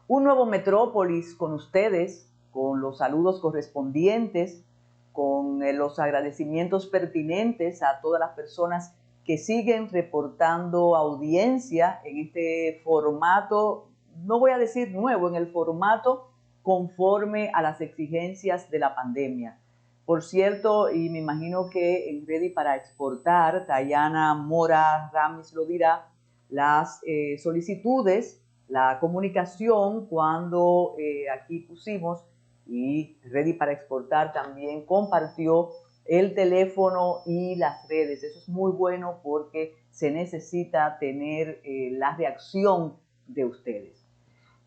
Un nuevo Metrópolis con ustedes, con los saludos correspondientes, con los agradecimientos pertinentes a todas las personas que siguen reportando audiencia en este formato, no voy a decir nuevo, en el formato conforme a las exigencias de la pandemia. Por cierto, y me imagino que en Ready para Exportar, Tayana Mora Ramis lo dirá, las solicitudes, la comunicación, cuando aquí pusimos, y Ready para Exportar también compartió el teléfono y las redes. Eso es muy bueno porque se necesita tener la reacción de ustedes.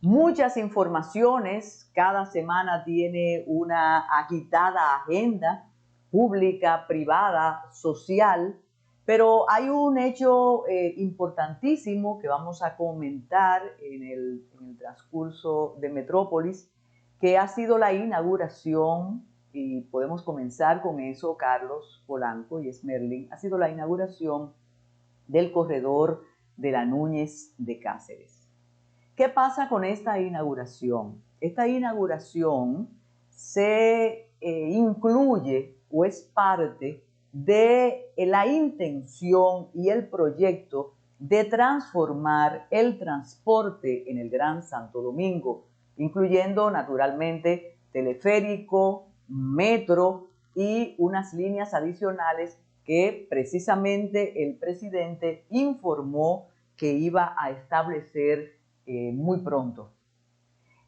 Muchas informaciones, cada semana tiene una agitada agenda pública, privada, social, pero hay un hecho importantísimo que vamos a comentar en el transcurso de Metrópolis, que ha sido la inauguración, y podemos comenzar con eso, Carlos Polanco y Esmerlin, ha sido la inauguración del corredor de la Núñez de Cáceres. ¿Qué pasa con esta inauguración? Esta inauguración se incluye o es parte de la intención y el proyecto de transformar el transporte en el Gran Santo Domingo, incluyendo naturalmente teleférico, metro y unas líneas adicionales que precisamente el presidente informó que iba a establecer muy pronto.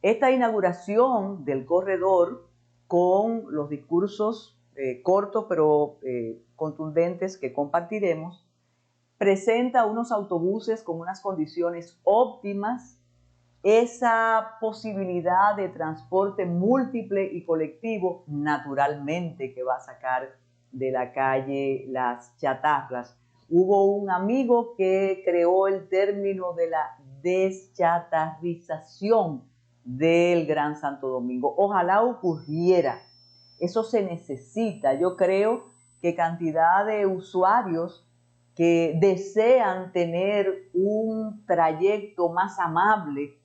Esta inauguración del corredor, con los discursos cortos pero contundentes que compartiremos, presenta unos autobuses con unas condiciones óptimas, esa posibilidad de transporte múltiple y colectivo, naturalmente, que va a sacar de la calle las chatarras. Hubo un amigo que creó el término de la deschatarrización del Gran Santo Domingo. Ojalá ocurriera. Eso se necesita. Yo creo que cantidad de usuarios que desean tener un trayecto más amable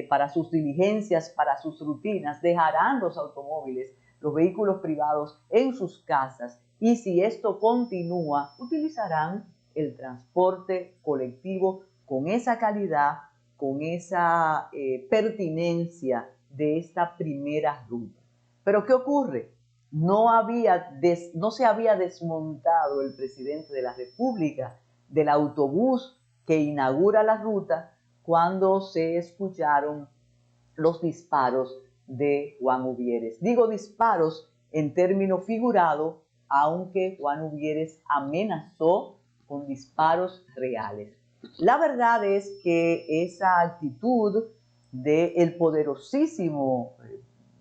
para sus diligencias, para sus rutinas, dejarán los automóviles, los vehículos privados en sus casas, y si esto continúa, utilizarán el transporte colectivo con esa calidad, con esa pertinencia de esta primera ruta. Pero ¿qué ocurre? No se había desmontado el presidente de la República del autobús que inaugura la ruta cuando se escucharon los disparos de Juan Uvieres. Digo disparos en término figurado, aunque Juan Uvieres amenazó con disparos reales. La verdad es que esa actitud del poderosísimo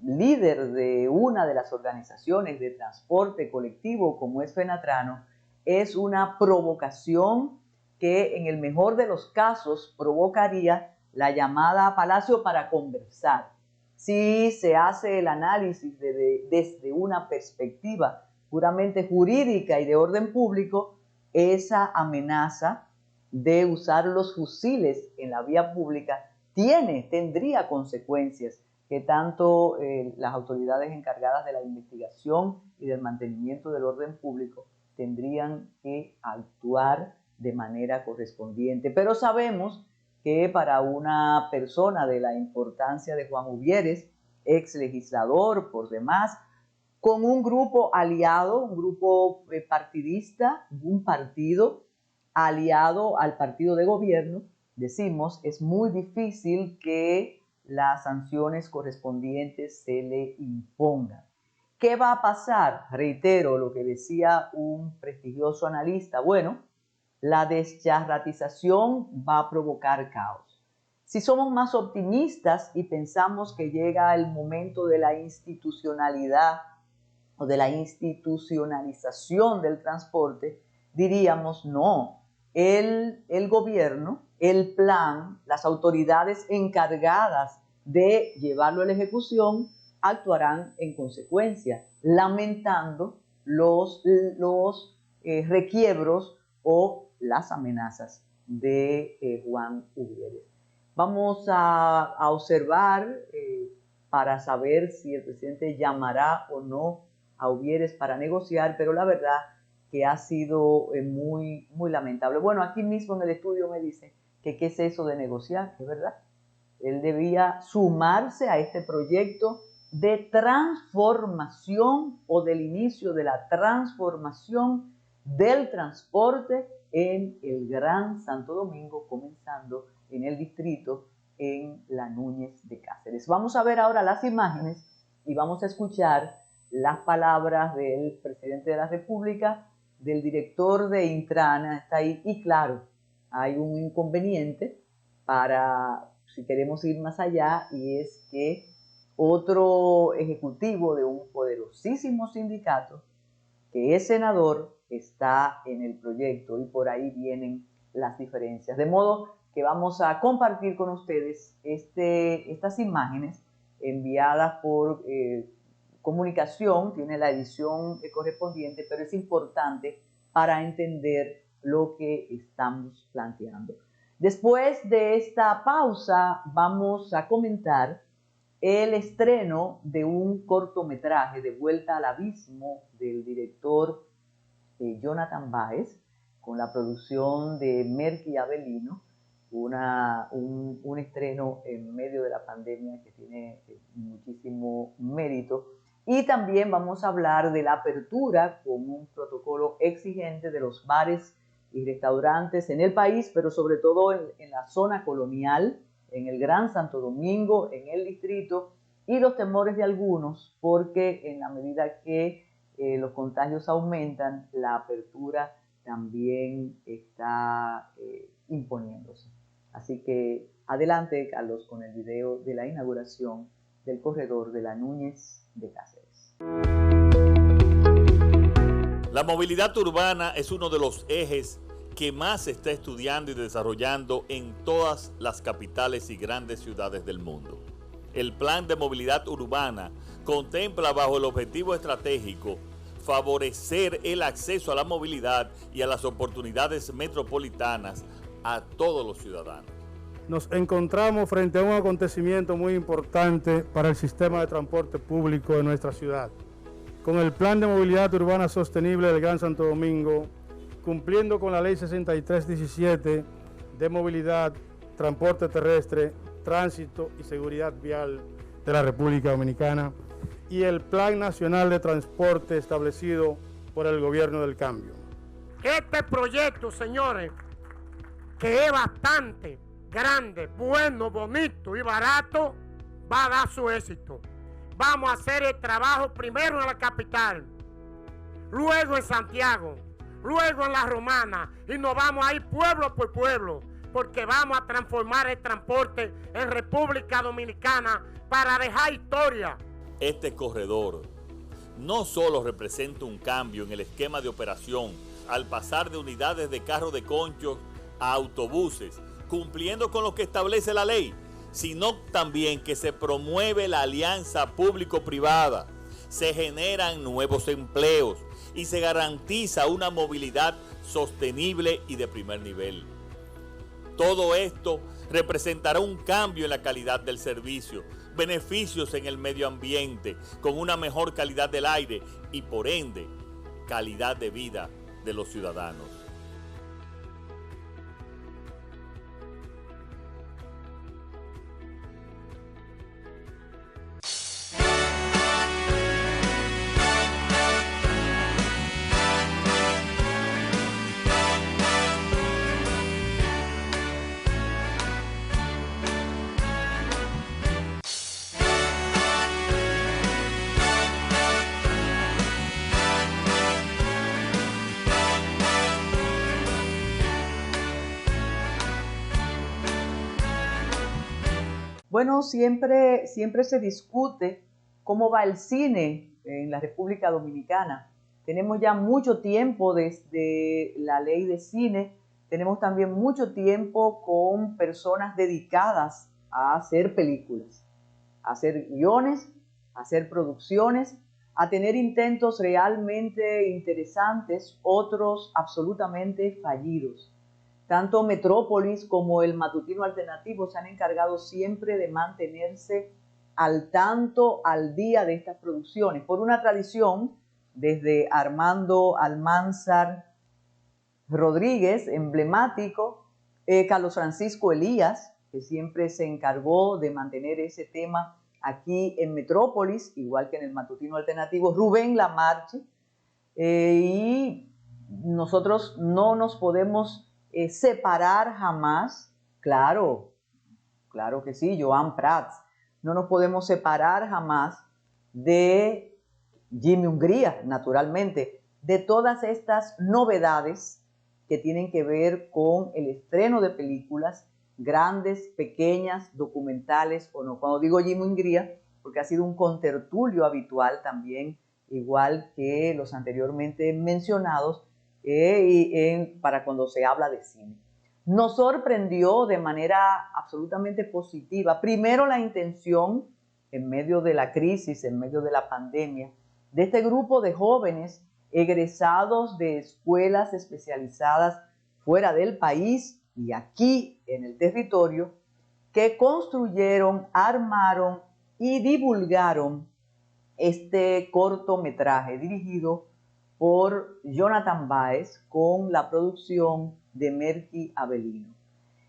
líder de una de las organizaciones de transporte colectivo como es Fenatrano, es una provocación que en el mejor de los casos provocaría la llamada a Palacio para conversar. Si se hace el análisis desde una perspectiva puramente jurídica y de orden público, esa amenaza de usar los fusiles en la vía pública tendría consecuencias que tanto las autoridades encargadas de la investigación y del mantenimiento del orden público tendrían que actuar de manera correspondiente. Pero sabemos que para una persona de la importancia de Juan Uvieres, ex legislador por demás, con un grupo aliado, un grupo partidista, un partido aliado al partido de gobierno, decimos, es muy difícil que las sanciones correspondientes se le impongan. ¿Qué va a pasar? Reitero lo que decía un prestigioso analista. Bueno, la descharratización va a provocar caos. Si somos más optimistas y pensamos que llega el momento de la institucionalidad o de la institucionalización del transporte, diríamos no, el gobierno, el plan, las autoridades encargadas de llevarlo a la ejecución actuarán en consecuencia, lamentando los requiebros o las amenazas de Juan Uvieres. Vamos a observar para saber si el presidente llamará o no a Uvieres para negociar, pero la verdad que ha sido muy, muy lamentable. Bueno, aquí mismo en el estudio me dicen que qué es eso de negociar, es verdad. Él debía sumarse a este proyecto de transformación o del inicio de la transformación del transporte en el Gran Santo Domingo, comenzando en el distrito en la Núñez de Cáceres. Vamos a ver ahora las imágenes y vamos a escuchar las palabras del presidente de la República, del director de Intrana, está ahí, y claro, hay un inconveniente para, si queremos ir más allá, y es que otro ejecutivo de un poderosísimo sindicato, que es senador, está en el proyecto y por ahí vienen las diferencias. De modo que vamos a compartir con ustedes estas imágenes enviadas por comunicación, tiene la edición correspondiente, pero es importante para entender lo que estamos planteando. Después de esta pausa vamos a comentar el estreno de un cortometraje de Vuelta al Abismo del director Jonathan Báez, con la producción de Merky Avelino, un estreno en medio de la pandemia que tiene muchísimo mérito. Y también vamos a hablar de la apertura con un protocolo exigente de los bares y restaurantes en el país, pero sobre todo en la zona colonial, en el Gran Santo Domingo, en el distrito, y los temores de algunos, porque en la medida que los contagios aumentan, la apertura también está imponiéndose. Así que adelante, Carlos, con el video de la inauguración del corredor de la Núñez de Cáceres. La movilidad urbana es uno de los ejes que más se está estudiando y desarrollando en todas las capitales y grandes ciudades del mundo. El Plan de Movilidad Urbana contempla bajo el objetivo estratégico favorecer el acceso a la movilidad y a las oportunidades metropolitanas a todos los ciudadanos. Nos encontramos frente a un acontecimiento muy importante para el sistema de transporte público de nuestra ciudad. Con el Plan de Movilidad Urbana Sostenible del Gran Santo Domingo, cumpliendo con la Ley 6317 de Movilidad, Transporte Terrestre, Tránsito y Seguridad Vial de la República Dominicana y el Plan Nacional de Transporte establecido por el Gobierno del Cambio. Este proyecto, señores, que es bastante grande, bueno, bonito y barato, va a dar su éxito. Vamos a hacer el trabajo primero en la capital, luego en Santiago, luego en La Romana, y nos vamos a ir pueblo por pueblo, porque vamos a transformar el transporte en República Dominicana para dejar historia. Este corredor no solo representa un cambio en el esquema de operación al pasar de unidades de carro de conchos a autobuses, cumpliendo con lo que establece la ley, sino también que se promueve la alianza público-privada, se generan nuevos empleos y se garantiza una movilidad sostenible y de primer nivel. Todo esto representará un cambio en la calidad del servicio, beneficios en el medio ambiente, con una mejor calidad del aire y, por ende, calidad de vida de los ciudadanos. Bueno, siempre se discute cómo va el cine en la República Dominicana. Tenemos ya mucho tiempo desde la ley de cine, tenemos también mucho tiempo con personas dedicadas a hacer películas, a hacer guiones, a hacer producciones, a tener intentos realmente interesantes, otros absolutamente fallidos. Tanto Metrópolis como el Matutino Alternativo se han encargado siempre de mantenerse al tanto, al día de estas producciones, por una tradición desde Armando Almanzar Rodríguez, emblemático, Carlos Francisco Elías, que siempre se encargó de mantener ese tema aquí en Metrópolis, igual que en el Matutino Alternativo, Rubén Lamarche, y nosotros no nos podemos separar jamás, claro que sí, Joan Prats, no nos podemos separar jamás de Jimmy Hungría, naturalmente, de todas estas novedades que tienen que ver con el estreno de películas, grandes, pequeñas, documentales o no. Cuando digo Jimmy Hungría, porque ha sido un contertulio habitual también, igual que los anteriormente mencionados, para cuando se habla de cine. Nos sorprendió de manera absolutamente positiva, primero la intención, en medio de la crisis, en medio de la pandemia, de este grupo de jóvenes egresados de escuelas especializadas fuera del país y aquí en el territorio, que construyeron, armaron y divulgaron este cortometraje dirigido por Jonathan Báez con la producción de Merky Avelino.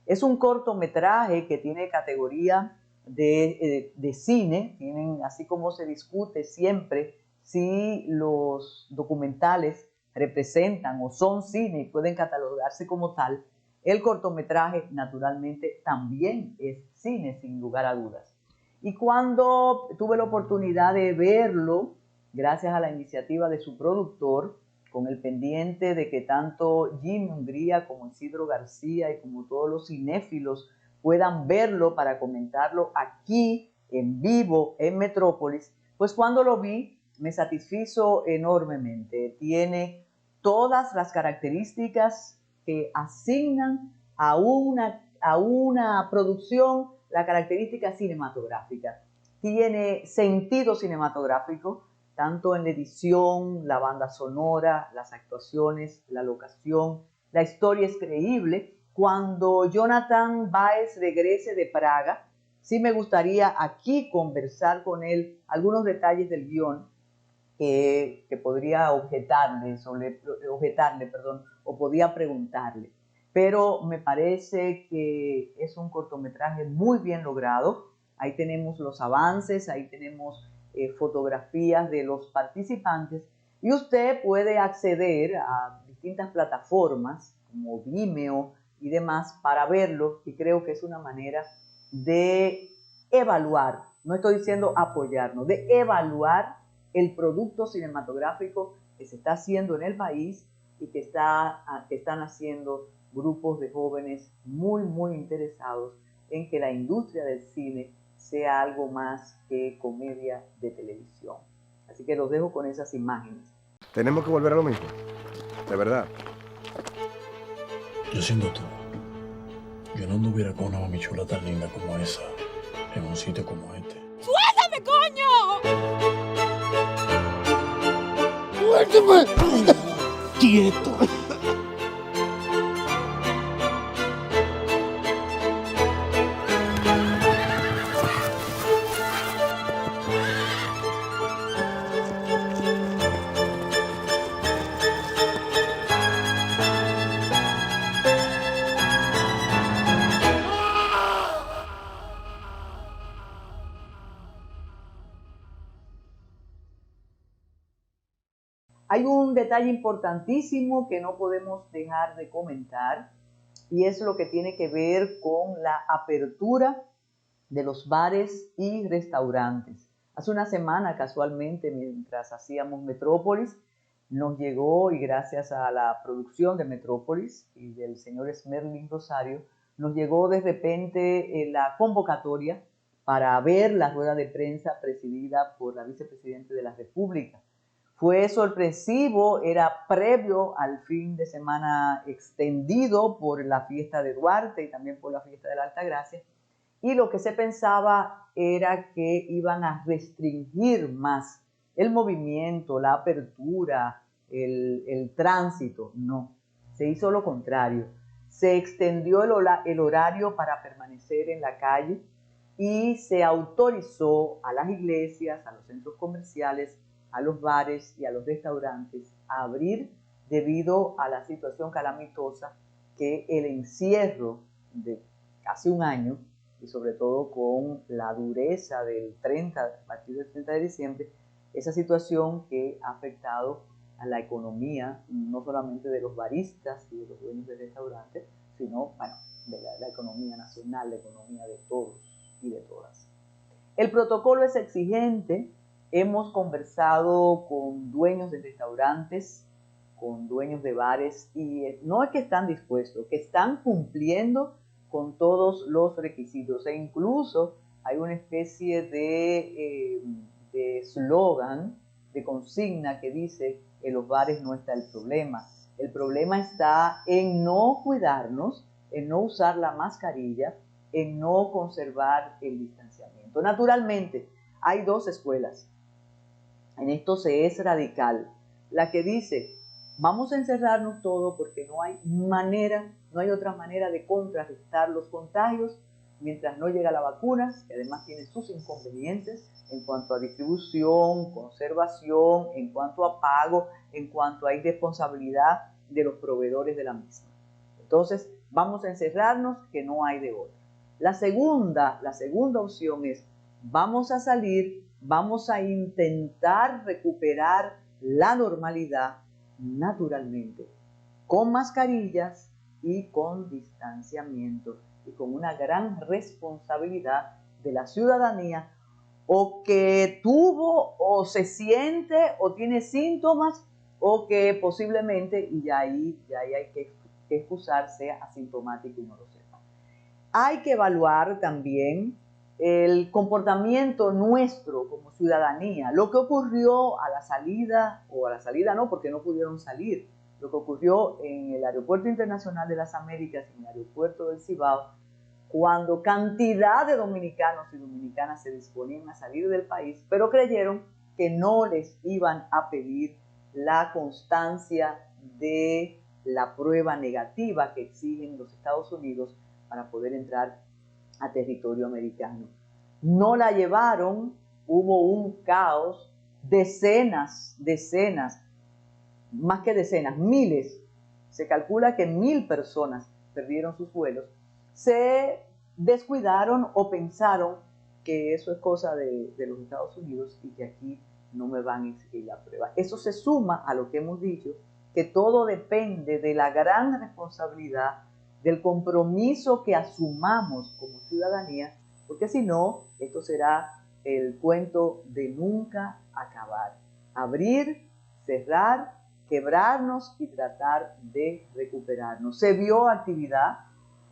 Es un cortometraje que tiene categoría de cine, así como se discute siempre si los documentales representan o son cine y pueden catalogarse como tal, el cortometraje naturalmente también es cine, sin lugar a dudas. Y cuando tuve la oportunidad de verlo, gracias a la iniciativa de su productor, con el pendiente de que tanto Jimmy Hungría como Isidro García y como todos los cinéfilos puedan verlo para comentarlo aquí en vivo en Metrópolis, pues cuando lo vi me satisfizo enormemente. Tiene todas las características que asignan a una producción la característica cinematográfica. Tiene sentido cinematográfico, tanto en la edición, la banda sonora, las actuaciones, la locación. La historia es creíble. Cuando Jonathan Báez regrese de Praga, sí me gustaría aquí conversar con él algunos detalles del guión que podría objetarle, o podía preguntarle. Pero me parece que es un cortometraje muy bien logrado. Ahí tenemos los avances, ahí tenemos fotografías de los participantes y usted puede acceder a distintas plataformas como Vimeo y demás para verlo, y creo que es una manera de evaluar, no estoy diciendo apoyarnos, de evaluar el producto cinematográfico que se está haciendo en el país y que están haciendo grupos de jóvenes muy, muy interesados en que la industria del cine sea algo más que comedia de televisión. Así que los dejo con esas imágenes. Tenemos que volver a lo mismo, de verdad. Yo siendo tú, yo no anduviera con una mami chula tan linda como esa en un sitio como este. ¡Suéltame, coño! ¡Suéltame! ¡Quieto! Hay un detalle importantísimo que no podemos dejar de comentar y es lo que tiene que ver con la apertura de los bares y restaurantes. Hace una semana, casualmente, mientras hacíamos Metrópolis, nos llegó, y gracias a la producción de Metrópolis y del señor Smerlin Rosario, nos llegó de repente la convocatoria para ver la rueda de prensa presidida por la vicepresidenta de la República. Fue sorpresivo, era previo al fin de semana extendido por la fiesta de Duarte y también por la fiesta de la Altagracia, y lo que se pensaba era que iban a restringir más el movimiento, la apertura, el tránsito. No, se hizo lo contrario. se extendió el horario para permanecer en la calle y se autorizó a las iglesias, a los centros comerciales, a los bares y a los restaurantes a abrir debido a la situación calamitosa que el encierro de casi un año y sobre todo con la dureza a partir del 30 de diciembre, esa situación que ha afectado a la economía, no solamente de los baristas y de los dueños de restaurantes, sino, bueno, de la economía nacional, la economía de todos y de todas. El protocolo es exigente. Hemos conversado con dueños de restaurantes, con dueños de bares, y no es que están dispuestos, que están cumpliendo con todos los requisitos. E incluso hay una especie de eslogan, de consigna que dice: en los bares no está el problema está en no cuidarnos, en no usar la mascarilla, en no conservar el distanciamiento. Naturalmente, hay dos escuelas. En esto se es radical. La que dice: vamos a encerrarnos todo porque no hay otra manera de contrarrestar los contagios mientras no llega la vacuna, que además tiene sus inconvenientes en cuanto a distribución, conservación, en cuanto a pago, en cuanto a irresponsabilidad de los proveedores de la misma. Entonces, vamos a encerrarnos, que no hay de otra. La segunda opción es: vamos a salir, vamos a intentar recuperar la normalidad naturalmente, con mascarillas y con distanciamiento, y con una gran responsabilidad de la ciudadanía, o que tuvo o se siente o tiene síntomas, o que posiblemente, y ya ahí hay que excusar, sea asintomático y no lo sepa. Hay que evaluar también el comportamiento nuestro como ciudadanía, lo que ocurrió a la salida no, porque no pudieron salir, lo que ocurrió en el Aeropuerto Internacional de las Américas y en el Aeropuerto del Cibao, cuando cantidad de dominicanos y dominicanas se disponían a salir del país, pero creyeron que no les iban a pedir la constancia de la prueba negativa que exigen los Estados Unidos para poder entrar a territorio americano. No la llevaron, hubo un caos, decenas, más que decenas, miles, se calcula que 1,000 personas perdieron sus vuelos, se descuidaron o pensaron que eso es cosa de los Estados Unidos y que aquí no me van a exigir la prueba. Eso se suma a lo que hemos dicho, que todo depende de la gran responsabilidad, del compromiso que asumamos como ciudadanía, porque si no, esto será el cuento de nunca acabar. Abrir, cerrar, quebrarnos y tratar de recuperarnos. Se vio actividad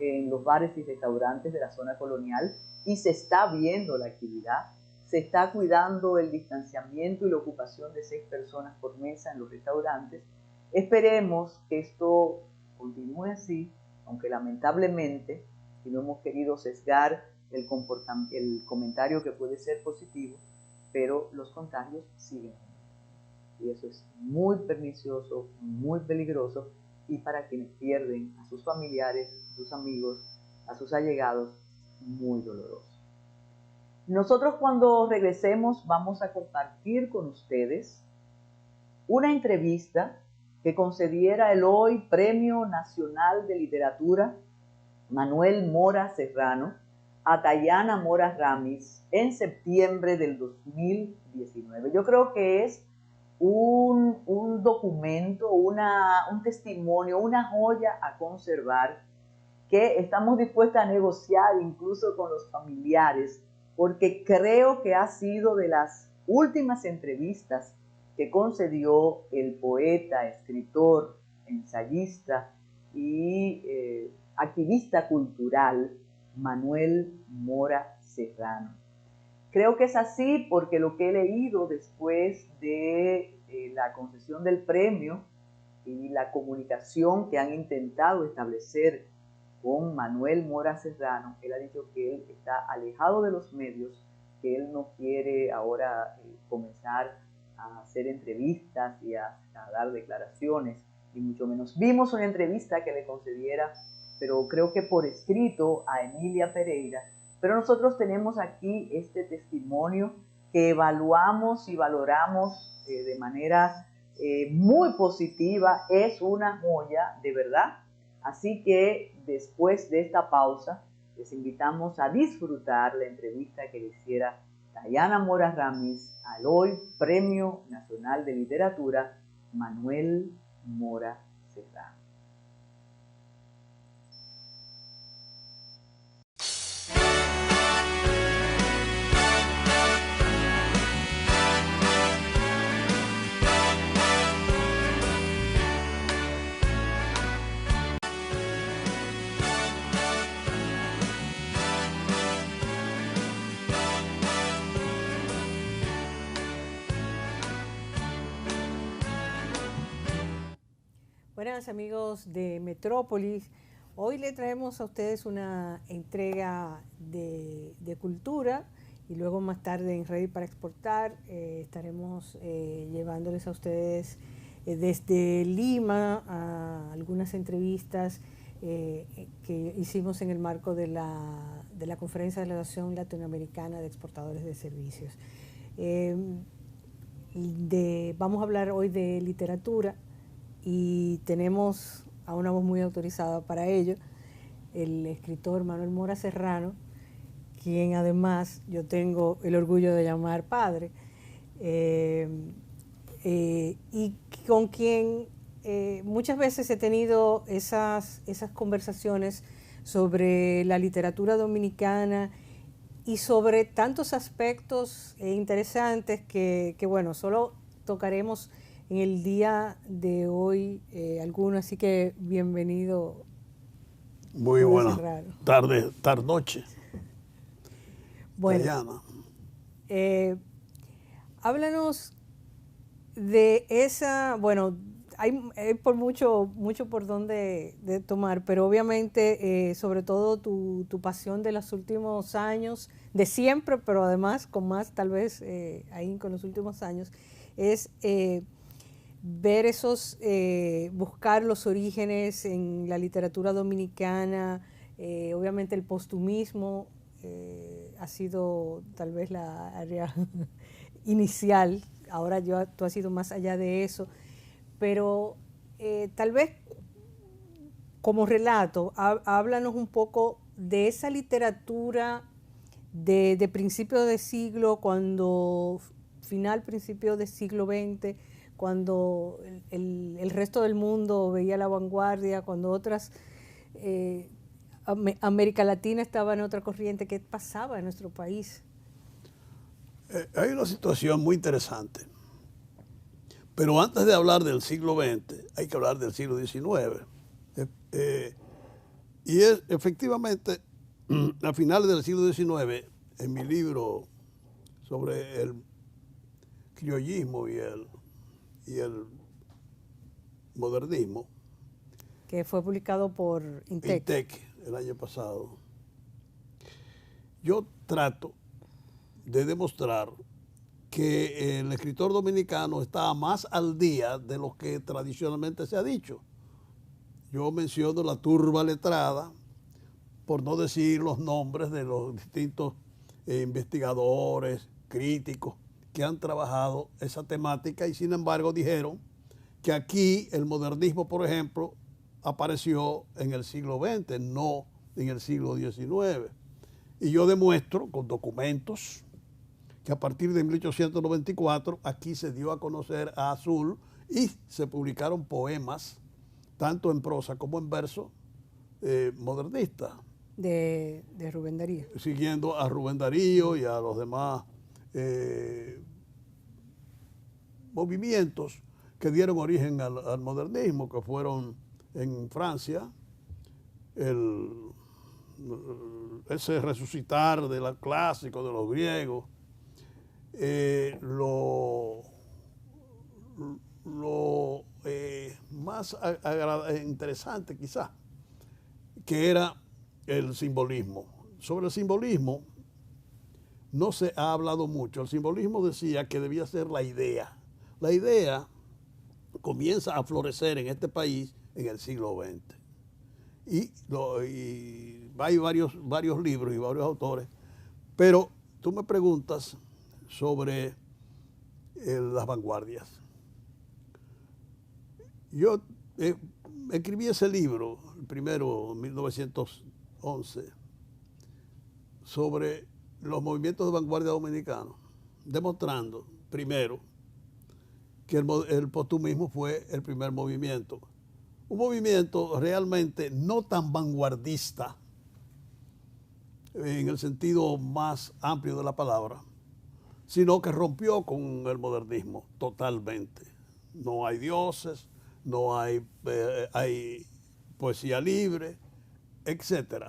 en los bares y restaurantes de la zona colonial y se está viendo la actividad. Se está cuidando el distanciamiento y la ocupación de 6 personas por mesa en los restaurantes. Esperemos que esto continúe así, aunque lamentablemente, si no hemos querido sesgar el comentario que puede ser positivo, pero los contagios siguen. Y eso es muy pernicioso, muy peligroso, y para quienes pierden a sus familiares, a sus amigos, a sus allegados, muy doloroso. Nosotros, cuando regresemos, vamos a compartir con ustedes una entrevista que concediera el hoy Premio Nacional de Literatura Manuel Mora Serrano a Tayana Mora Ramis en septiembre del 2019. Yo creo que es un documento, un testimonio, una joya a conservar, que estamos dispuestos a negociar incluso con los familiares, porque creo que ha sido de las últimas entrevistas que concedió el poeta, escritor, ensayista y activista cultural Manuel Mora Serrano. Creo que es así porque lo que he leído después de la concesión del premio y la comunicación que han intentado establecer con Manuel Mora Serrano, él ha dicho que él está alejado de los medios, que él no quiere ahora comenzar a hacer entrevistas y a dar declaraciones, y mucho menos. Vimos una entrevista que le concediera pero creo que por escrito a Emilia Pereira. Pero nosotros tenemos aquí este testimonio que evaluamos y valoramos de manera muy positiva. Es una joya, de verdad. Así que después de esta pausa, les invitamos a disfrutar la entrevista que le hiciera Dayana Mora Ramis al hoy Premio Nacional de Literatura Manuel Mora Serrano. Buenas amigos de Metrópolis, hoy le traemos a ustedes una entrega de cultura y luego más tarde en Ready para Exportar estaremos llevándoles a ustedes desde Lima a algunas entrevistas que hicimos en el marco de la Conferencia de la Asociación Latinoamericana de Exportadores de Servicios. Vamos a hablar hoy de literatura. Y tenemos a una voz muy autorizada para ello, el escritor Manuel Mora Serrano, quien además yo tengo el orgullo de llamar padre, y con quien muchas veces he tenido esas conversaciones sobre la literatura dominicana y sobre tantos aspectos interesantes que bueno, solo tocaremos en el día de hoy alguno, así que bienvenido. Muy buenas tardes, noche. Bueno, Dayana. Háblanos de esa, bueno, hay por mucho por donde de tomar, pero obviamente sobre todo tu pasión de los últimos años, de siempre, pero además con más tal vez ahí con los últimos años, es ver buscar los orígenes en la literatura dominicana. Obviamente el postumismo ha sido tal vez la área inicial, ahora tú has ido más allá de eso, pero tal vez como relato, háblanos un poco de esa literatura de principio de siglo, principio del siglo XX, cuando el resto del mundo veía la vanguardia, cuando otras, América Latina estaba en otra corriente. ¿Qué pasaba en nuestro país? Hay una situación muy interesante, pero antes de hablar del siglo XX, hay que hablar del siglo XIX. Y efectivamente, a finales del siglo XIX, en mi libro sobre el criollismo y el modernismo, que fue publicado por INTEC el año pasado, yo trato de demostrar que el escritor dominicano está más al día de lo que tradicionalmente se ha dicho. Yo menciono la turba letrada, por no decir los nombres de los distintos investigadores, críticos, que han trabajado esa temática y sin embargo dijeron que aquí el modernismo, por ejemplo, apareció en el siglo XX, no en el siglo XIX. Y yo demuestro con documentos que a partir de 1894 aquí se dio a conocer a Azul y se publicaron poemas, tanto en prosa como en verso, modernistas. De Rubén Darío. Siguiendo a Rubén Darío y a los demás movimientos que dieron origen al modernismo, que fueron en Francia, ese resucitar de los clásicos, de los griegos, lo más interesante quizás, que era el simbolismo. Sobre el simbolismo no se ha hablado mucho. El simbolismo decía que debía ser la idea. La idea comienza a florecer en este país en el siglo XX. y hay varios libros y varios autores, pero tú me preguntas sobre las vanguardias. Yo escribí ese libro, el primero, en 1911, sobre los movimientos de vanguardia dominicanos, demostrando, primero, que el postumismo fue el primer movimiento. Un movimiento realmente no tan vanguardista, en el sentido más amplio de la palabra, sino que rompió con el modernismo totalmente. No hay dioses, no hay poesía libre, etc.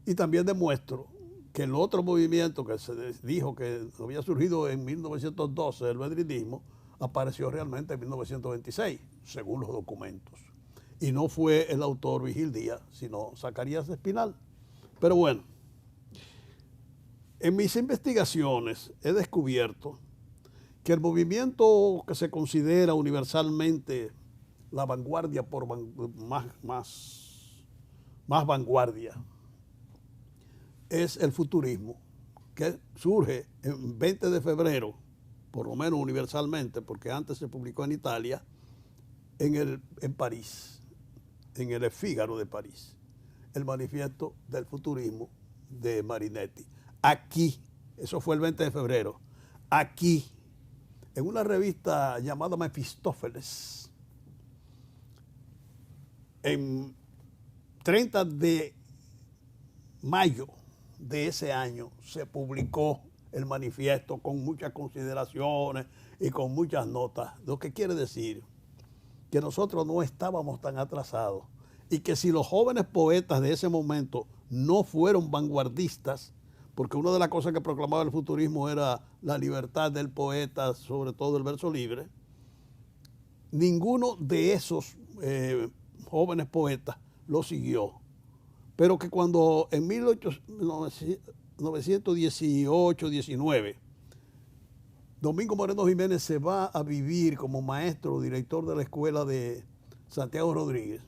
Y también demuestro que el otro movimiento que se dijo que había surgido en 1912, el bedrinismo, apareció realmente en 1926, según los documentos. Y no fue el autor Vigil Díaz, sino Zacarías Espinal. Pero bueno, en mis investigaciones he descubierto que el movimiento que se considera universalmente la vanguardia más vanguardia es el futurismo, que surge en 20 de febrero, por lo menos universalmente, porque antes se publicó en Italia, en París, en el Fígaro de París, el manifiesto del futurismo de Marinetti. Aquí, eso fue el 20 de febrero, aquí, en una revista llamada Mefistófeles, en 30 de mayo de ese año se publicó el manifiesto con muchas consideraciones y con muchas notas, lo que quiere decir que nosotros no estábamos tan atrasados y que si los jóvenes poetas de ese momento no fueron vanguardistas, porque una de las cosas que proclamaba el futurismo era la libertad del poeta, sobre todo el verso libre, ninguno de esos jóvenes poetas lo siguió. Pero que cuando en 1918-19, Domingo Moreno Jiménez se va a vivir como maestro o director de la escuela de Santiago Rodríguez,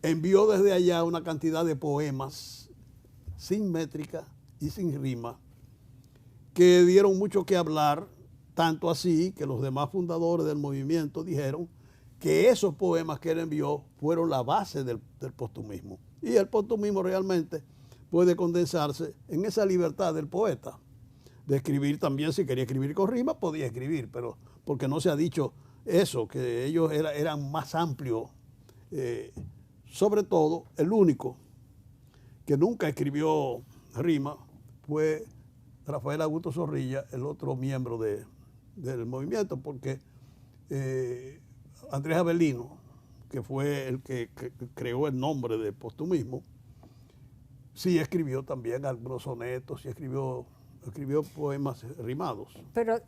envió desde allá una cantidad de poemas sin métrica y sin rima que dieron mucho que hablar, tanto así que los demás fundadores del movimiento dijeron que esos poemas que él envió fueron la base del postumismo. Y el postumismo realmente puede condensarse en esa libertad del poeta de escribir también. Si quería escribir con rima, podía escribir, pero porque no se ha dicho eso, que ellos eran más amplios. Sobre todo, el único que nunca escribió rima fue Rafael Augusto Zorrilla, el otro miembro del movimiento, porque Andrés Avelino, que fue el que creó el nombre de postumismo, sí escribió también algunos sonetos y escribió poemas rimados. Pero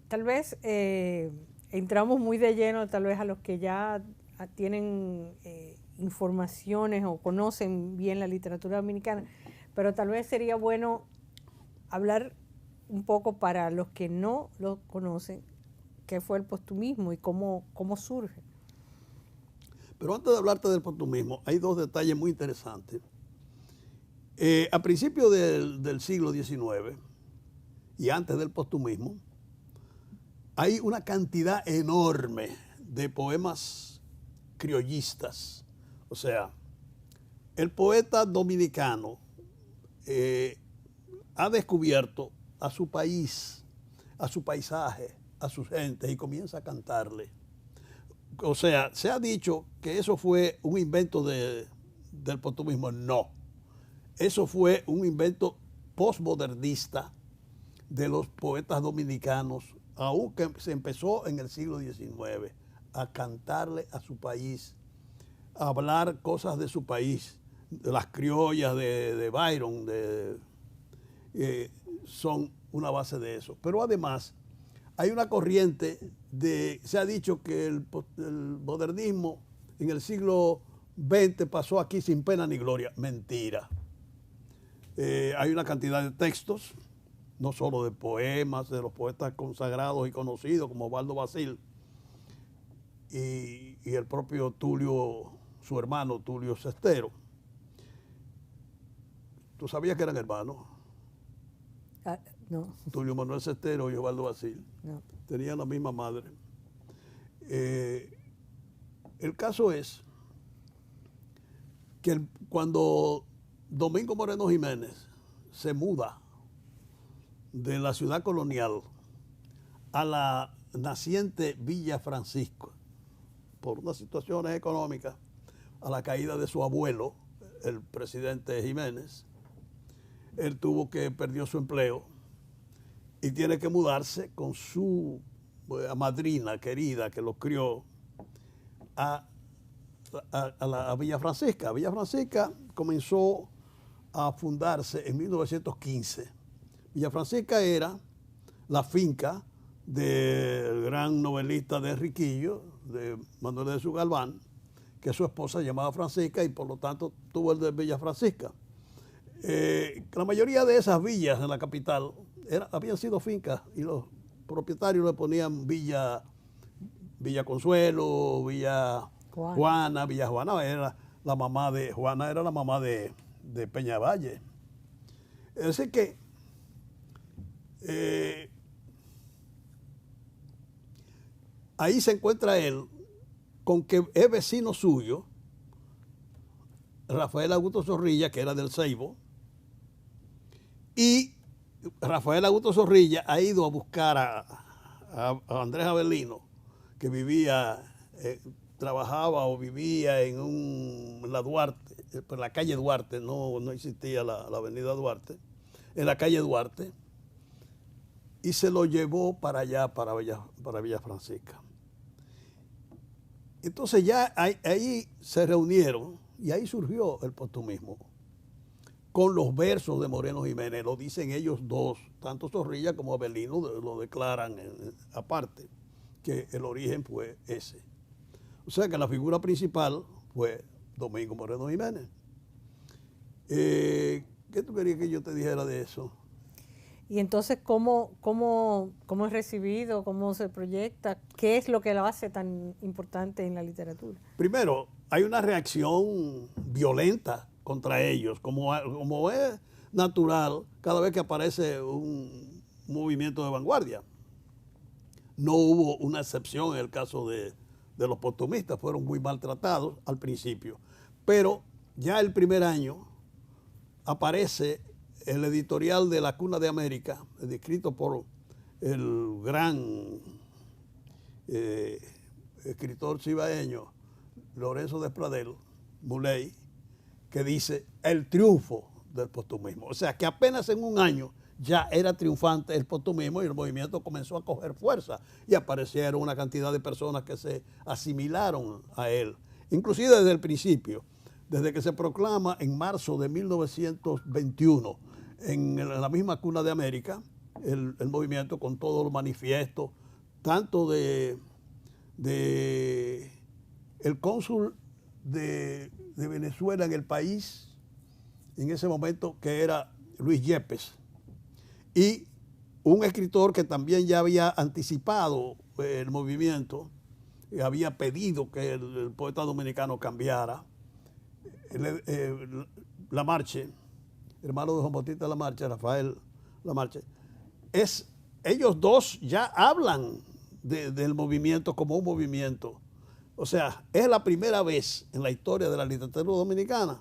tal vez entramos muy de lleno, tal vez a los que ya tienen informaciones o conocen bien la literatura dominicana, pero tal vez sería bueno hablar un poco para los que no lo conocen, qué fue el postumismo y cómo surge. Pero antes de hablarte del postumismo, hay dos detalles muy interesantes. A principios del siglo XIX y antes del postumismo, hay una cantidad enorme de poemas criollistas. O sea, el poeta dominicano ha descubierto a su país, a su paisaje, a su gente y comienza a cantarle. O sea, se ha dicho que eso fue un invento del postumismo. No. Eso fue un invento postmodernista de los poetas dominicanos, aunque se empezó en el siglo XIX, a cantarle a su país, a hablar cosas de su país. Las criollas de Byron son una base de eso. Pero además hay una corriente se ha dicho que el modernismo en el siglo XX pasó aquí sin pena ni gloria. Mentira. Hay una cantidad de textos, no solo de poemas, de los poetas consagrados y conocidos como Osvaldo Basil y el propio Tulio su hermano Tulio Cestero. ¿Tú sabías que eran hermanos? No. Tulio Manuel Cestero y Osvaldo Basil. No. Tenían la misma madre. El caso es que cuando Domingo Moreno Jiménez se muda de la ciudad colonial a la naciente Villa Francisco, por unas situaciones económicas, a la caída de su abuelo, el presidente Jiménez, él perdió su empleo y tiene que mudarse con su madrina querida que lo crió a Villa Francisca. Villa Francisca comenzó a fundarse en 1915. Villa Francisca era la finca del gran novelista de Enriquillo, de Manuel de Jesús Galván, que su esposa se llamaba Francisca y por lo tanto tuvo el de Villa Francisca. La mayoría de esas villas en la capital habían sido fincas y los propietarios le ponían Villa Consuelo, Villa Juana. Villa Juana era la mamá de Peñavalle. Es decir que ahí se encuentra él con que es vecino suyo, Rafael Augusto Zorrilla, que era del Ceibo, y Rafael Augusto Zorrilla ha ido a buscar a Andrés Avelino, que trabajaba o vivía en la Duarte, en la calle Duarte, no existía la avenida Duarte, en la calle Duarte, y se lo llevó para allá, para Villa Francisca. Entonces ya ahí se reunieron y ahí surgió el postumismo, con los versos de Moreno Jiménez, lo dicen ellos dos, tanto Zorrilla como Avelino lo declaran aparte, que el origen fue ese. O sea que la figura principal fue Domingo Moreno Jiménez. ¿Qué tú querías que yo te dijera de eso? Y entonces, ¿cómo es recibido? ¿Cómo se proyecta? ¿Qué es lo que lo hace tan importante en la literatura? Primero, hay una reacción violenta contra ellos, como es natural cada vez que aparece un movimiento de vanguardia. No hubo una excepción en el caso de los postumistas, fueron muy maltratados al principio. Pero ya el primer año aparece el editorial de La Cuna de América, escrito por el gran escritor cibaeño Lorenzo Despradel, Muley, que dice el triunfo del postumismo. O sea que apenas en un año ya era triunfante el postumismo y el movimiento comenzó a coger fuerza y aparecieron una cantidad de personas que se asimilaron a él, inclusive desde el principio, desde que se proclama en marzo de 1921 en la misma Cuna de América, el movimiento con todos los manifiestos, tanto de el cónsul de Venezuela en el país, en ese momento, que era Luis Yepes, y un escritor que también ya había anticipado el movimiento, había pedido que el poeta dominicano cambiara, Lamarche, hermano de Juan Bautista Lamarche, Rafael Lamarche. Ellos dos ya hablan del movimiento como un movimiento. O sea, es la primera vez en la historia de la literatura dominicana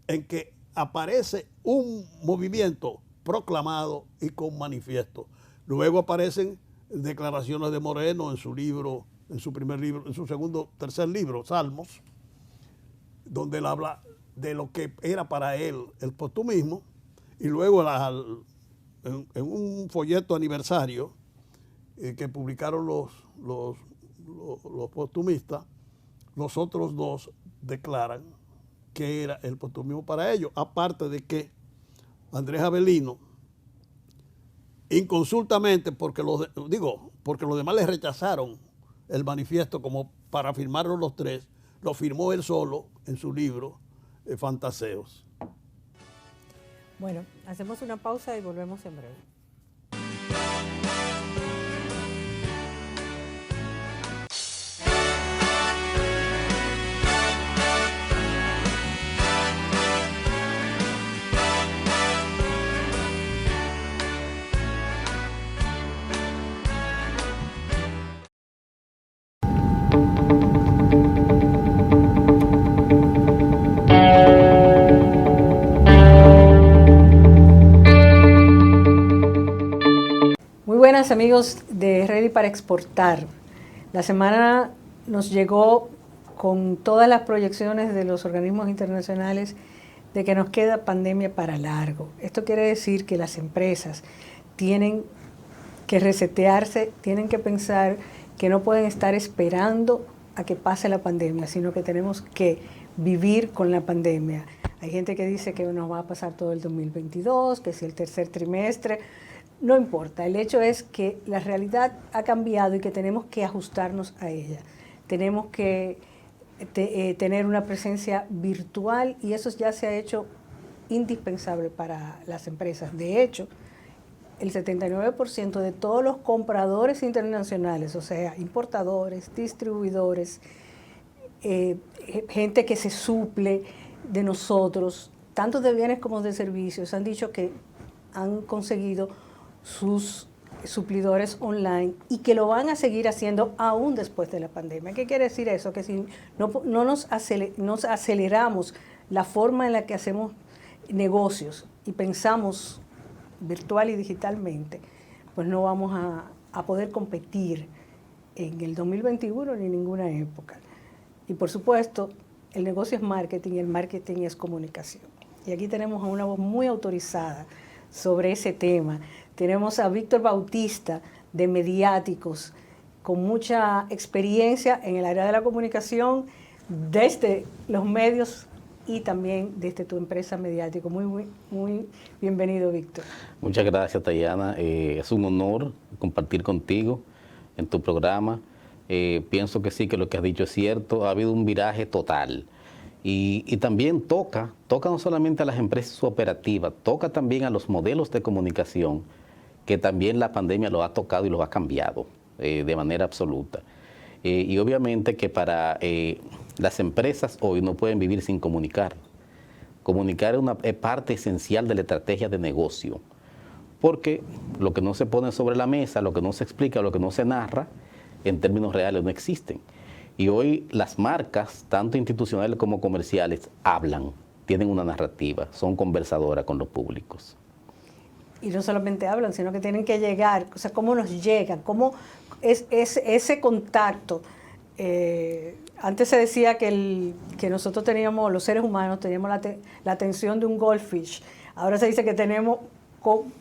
en que aparece un movimiento proclamado y con manifiesto. Luego aparecen declaraciones de Moreno en su libro, en su primer libro, en su tercer libro, Salmos, donde él habla de lo que era para él el postumismo, y luego en un folleto aniversario que publicaron los postumistas, los otros dos declaran que era el postumismo para ellos, aparte de que Andrés Avelino, inconsultamente, porque los demás le rechazaron el manifiesto como para firmarlo los tres, lo firmó él solo en su libro Fantaseos. Bueno, hacemos una pausa y volvemos en breve. Amigas, amigos de Ready para Exportar, la semana nos llegó con todas las proyecciones de los organismos internacionales de que nos queda pandemia para largo. Esto quiere decir que las empresas tienen que resetearse, tienen que pensar que no pueden estar esperando a que pase la pandemia, sino que tenemos que vivir con la pandemia. Hay gente que dice que nos va a pasar todo el 2022, que si el tercer trimestre, no importa. El hecho es que la realidad ha cambiado y que tenemos que ajustarnos a ella. Tenemos que tener una presencia virtual y eso ya se ha hecho indispensable para las empresas. De hecho, el 79% de todos los compradores internacionales, o sea, importadores, distribuidores, gente que se suple de nosotros, tanto de bienes como de servicios, han dicho que han conseguido sus suplidores online y que lo van a seguir haciendo aún después de la pandemia. ¿Qué quiere decir eso? Que si no nos aceleramos la forma en la que hacemos negocios y pensamos virtual y digitalmente, pues no vamos a poder competir en el 2021 ni en ninguna época. Y por supuesto, el negocio es marketing y el marketing es comunicación. Y aquí tenemos a una voz muy autorizada sobre ese tema. Tenemos a Víctor Bautista de Mediáticos, con mucha experiencia en el área de la comunicación desde los medios y también desde tu empresa Mediático. Muy bienvenido, Víctor. Muchas gracias, Tayana. Es un honor compartir contigo en tu programa. Pienso que sí, que lo que has dicho es cierto. Ha habido un viraje total. Y también toca no solamente a las empresas operativas, toca también a los modelos de comunicación, que también la pandemia los ha tocado y los ha cambiado de manera absoluta. Y obviamente que para las empresas hoy no pueden vivir sin comunicar. Comunicar es parte esencial de la estrategia de negocio, porque lo que no se pone sobre la mesa, lo que no se explica, lo que no se narra, en términos reales no existen. Y hoy las marcas, tanto institucionales como comerciales, hablan, tienen una narrativa, son conversadoras con los públicos. Y no solamente hablan, sino que tienen que llegar, o sea, cómo nos llegan, cómo es ese contacto. Antes se decía que nosotros teníamos, los seres humanos, teníamos la atención de un goldfish. Ahora se dice que tenemos,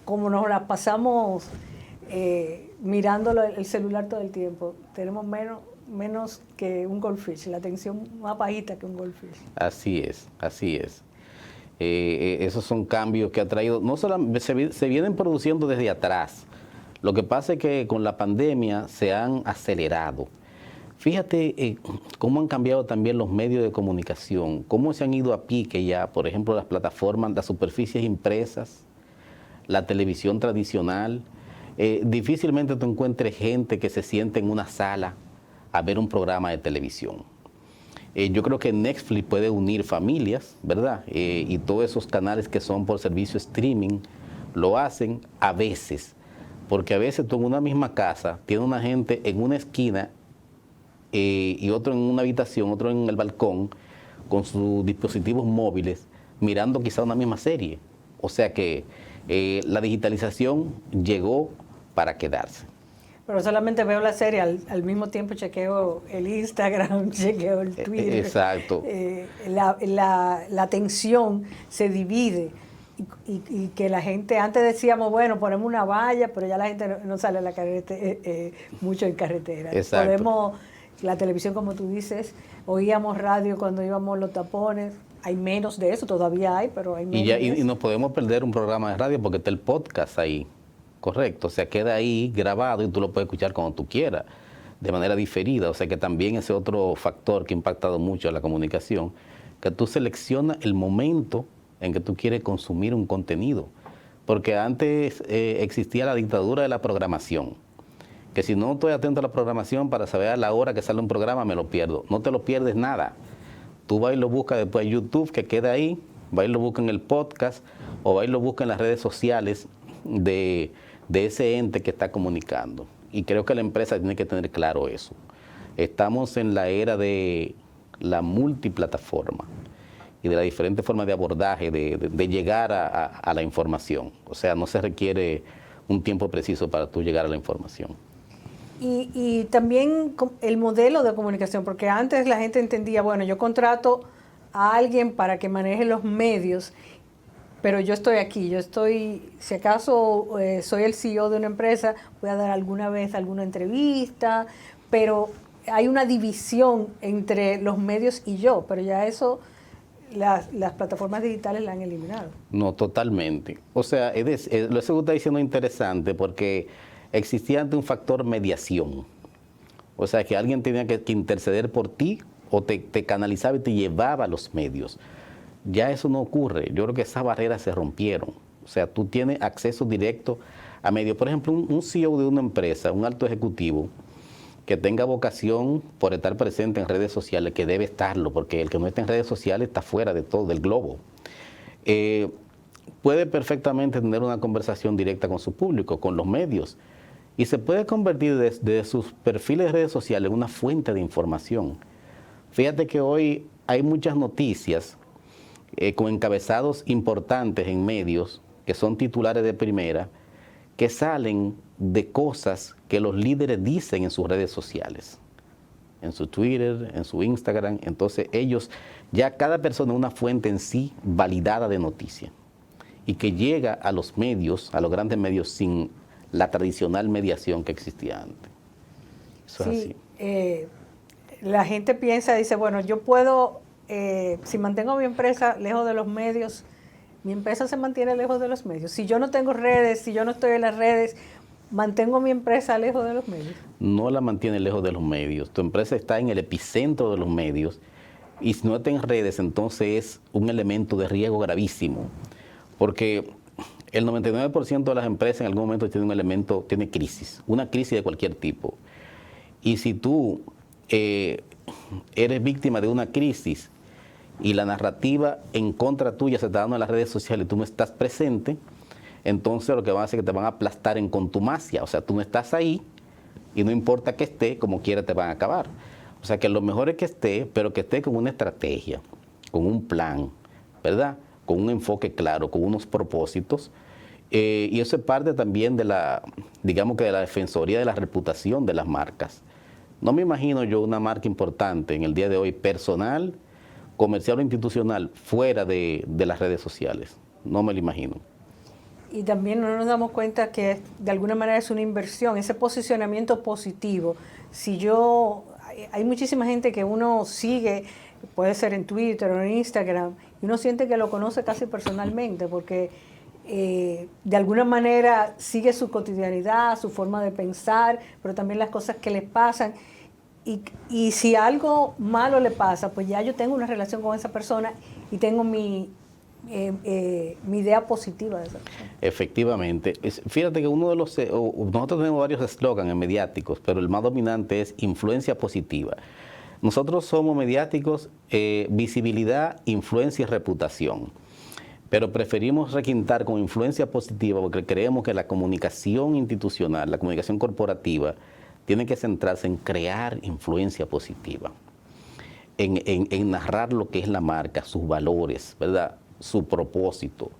como nos la pasamos mirando el celular todo el tiempo, tenemos menos que un goldfish, la atención más bajita que un goldfish. Así es, así es. Esos son cambios que ha traído, no solamente se vienen produciendo desde atrás. Lo que pasa es que con la pandemia se han acelerado. Fíjate cómo han cambiado también los medios de comunicación, cómo se han ido a pique ya, por ejemplo, las plataformas, las superficies impresas, la televisión tradicional. Difícilmente tú encuentres gente que se siente en una sala a ver un programa de televisión. Yo creo que Netflix puede unir familias, ¿verdad? Y todos esos canales que son por servicio streaming lo hacen a veces, porque a veces tú en una misma casa tienes una gente en una esquina y otro en una habitación, otro en el balcón, con sus dispositivos móviles, mirando quizá una misma serie. O sea que la digitalización llegó para quedarse. Pero solamente veo la serie, al mismo tiempo chequeo el Instagram, chequeo el Twitter. Exacto. La atención se divide y que la gente, antes decíamos, bueno, ponemos una valla, pero ya la gente no sale a la mucho en carretera. Exacto. La televisión, como tú dices, oíamos radio cuando íbamos los tapones. Hay menos de eso, todavía hay, pero hay menos de eso. Y nos podemos perder un programa de radio porque está el podcast ahí. Correcto, o sea, queda ahí grabado y tú lo puedes escuchar cuando tú quieras, de manera diferida. O sea que también ese otro factor que ha impactado mucho a la comunicación, que tú seleccionas el momento en que tú quieres consumir un contenido. Porque antes existía la dictadura de la programación, que si no estoy atento a la programación para saber a la hora que sale un programa, me lo pierdo. No te lo pierdes nada. Tú vas y lo buscas después en YouTube, que queda ahí, vas y lo buscas en el podcast, o vas y lo buscas en las redes sociales de ese ente que está comunicando. Y creo que la empresa tiene que tener claro eso. Estamos en la era de la multiplataforma y de las diferentes formas de abordaje, de llegar a la información. O sea, no se requiere un tiempo preciso para tú llegar a la información. Y también el modelo de comunicación, porque antes la gente entendía, bueno, yo contrato a alguien para que maneje los medios, pero yo estoy aquí, si acaso soy el CEO de una empresa, voy a dar alguna vez alguna entrevista, pero hay una división entre los medios y yo, pero ya eso las plataformas digitales la han eliminado. No, totalmente. O sea, lo que usted está diciendo es interesante porque existía antes un factor mediación. O sea, que alguien tenía que interceder por ti o te canalizaba y te llevaba a los medios. Ya eso no ocurre. Yo creo que esas barreras se rompieron. O sea, tú tienes acceso directo a medios. Por ejemplo, un CEO de una empresa, un alto ejecutivo, que tenga vocación por estar presente en redes sociales, que debe estarlo, porque el que no está en redes sociales está fuera de todo, del globo. Puede perfectamente tener una conversación directa con su público, con los medios, y se puede convertir desde sus perfiles de redes sociales en una fuente de información. Fíjate que hoy hay muchas noticias con encabezados importantes en medios, que son titulares de primera, que salen de cosas que los líderes dicen en sus redes sociales, en su Twitter, en su Instagram. Entonces ellos, ya cada persona es una fuente en sí validada de noticias y que llega a los medios, a los grandes medios, sin la tradicional mediación que existía antes. Eso es así. La gente piensa, dice, bueno, yo puedo, si mantengo mi empresa lejos de los medios, mi empresa se mantiene lejos de los medios. Si yo no tengo redes, si yo no estoy en las redes, ¿mantengo mi empresa lejos de los medios? No la mantiene lejos de los medios. Tu empresa está en el epicentro de los medios y si no está en redes, entonces es un elemento de riesgo gravísimo. Porque el 99% de las empresas en algún momento tiene crisis, una crisis de cualquier tipo. Y si tú eres víctima de una crisis y la narrativa en contra tuya se está dando en las redes sociales y tú no estás presente, entonces lo que van a hacer es que te van a aplastar en contumacia. O sea, tú no estás ahí y no importa que esté, como quiera te van a acabar. O sea, que lo mejor es que esté, pero que esté con una estrategia, con un plan, ¿verdad? Con un enfoque claro, con unos propósitos. Y eso es parte también de la, digamos que de la defensoría de la reputación de las marcas. No me imagino yo una marca importante en el día de hoy, personal, comercial o institucional, fuera de las redes sociales. No me lo imagino. Y también no nos damos cuenta que de alguna manera es una inversión, ese posicionamiento positivo. Hay muchísima gente que uno sigue, puede ser en Twitter o en Instagram, y uno siente que lo conoce casi personalmente, porque de alguna manera sigue su cotidianidad, su forma de pensar, pero también las cosas que les pasan. Y si algo malo le pasa, pues ya yo tengo una relación con esa persona y tengo mi idea positiva de esa persona. Efectivamente. Fíjate que nosotros tenemos varios eslóganes mediáticos, pero el más dominante es influencia positiva. Nosotros somos mediáticos, visibilidad, influencia y reputación. Pero preferimos requintar con influencia positiva porque creemos que la comunicación institucional, la comunicación corporativa, tiene que centrarse en crear influencia positiva, en narrar lo que es la marca, sus valores, ¿verdad? Su propósito.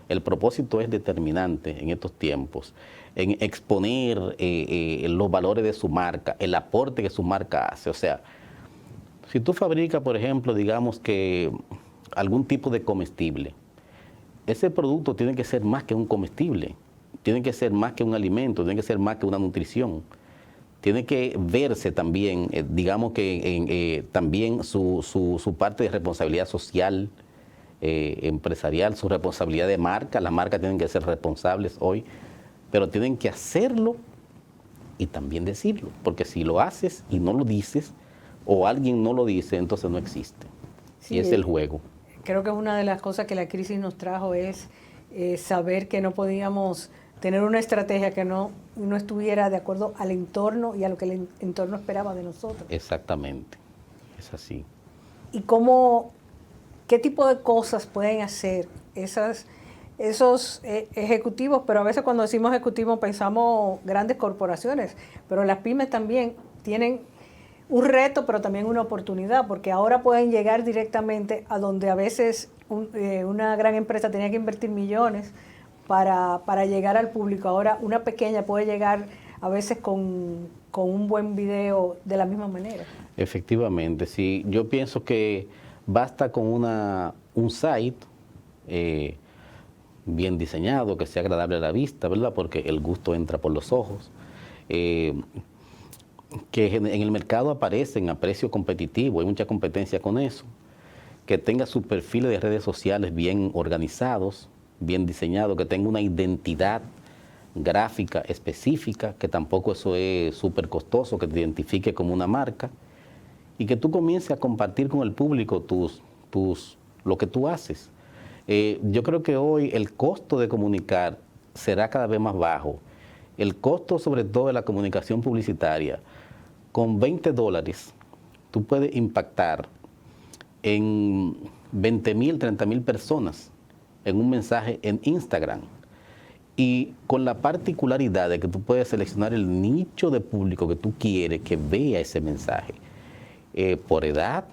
El propósito es determinante en estos tiempos, en exponer los valores de su marca, el aporte que su marca hace. O sea, si tú fabricas, por ejemplo, digamos que algún tipo de comestible, ese producto tiene que ser más que un comestible, tiene que ser más que un alimento, tiene que ser más que una nutrición. Tiene que verse también, digamos que también su parte de responsabilidad social, empresarial, su responsabilidad de marca. Las marcas tienen que ser responsables hoy, pero tienen que hacerlo y también decirlo, porque si lo haces y no lo dices, o alguien no lo dice, entonces no existe. Sí, y es el juego. Creo que una de las cosas que la crisis nos trajo es saber que no podíamos tener una estrategia que no estuviera de acuerdo al entorno y a lo que el entorno esperaba de nosotros. Exactamente, es así. ¿Y qué tipo de cosas pueden hacer esos ejecutivos? Pero a veces cuando decimos ejecutivos pensamos grandes corporaciones, pero las pymes también tienen un reto, pero también una oportunidad, porque ahora pueden llegar directamente a donde a veces una gran empresa tenía que invertir millones para llegar al público. Ahora, una pequeña puede llegar a veces con un buen video de la misma manera. Efectivamente, sí. Yo pienso que basta con un site bien diseñado, que sea agradable a la vista, ¿verdad? Porque el gusto entra por los ojos. Que en el mercado aparecen a precio competitivo, hay mucha competencia con eso. Que tenga sus perfiles de redes sociales bien organizados, bien diseñados, que tenga una identidad gráfica específica, que tampoco eso es súper costoso, que te identifique como una marca, y que tú comiences a compartir con el público lo que tú haces. Yo creo que hoy el costo de comunicar será cada vez más bajo. El costo sobre todo de la comunicación publicitaria, con $20 tú puedes impactar en 20,000, 30,000 personas en un mensaje en Instagram. Y con la particularidad de que tú puedes seleccionar el nicho de público que tú quieres que vea ese mensaje, por edad,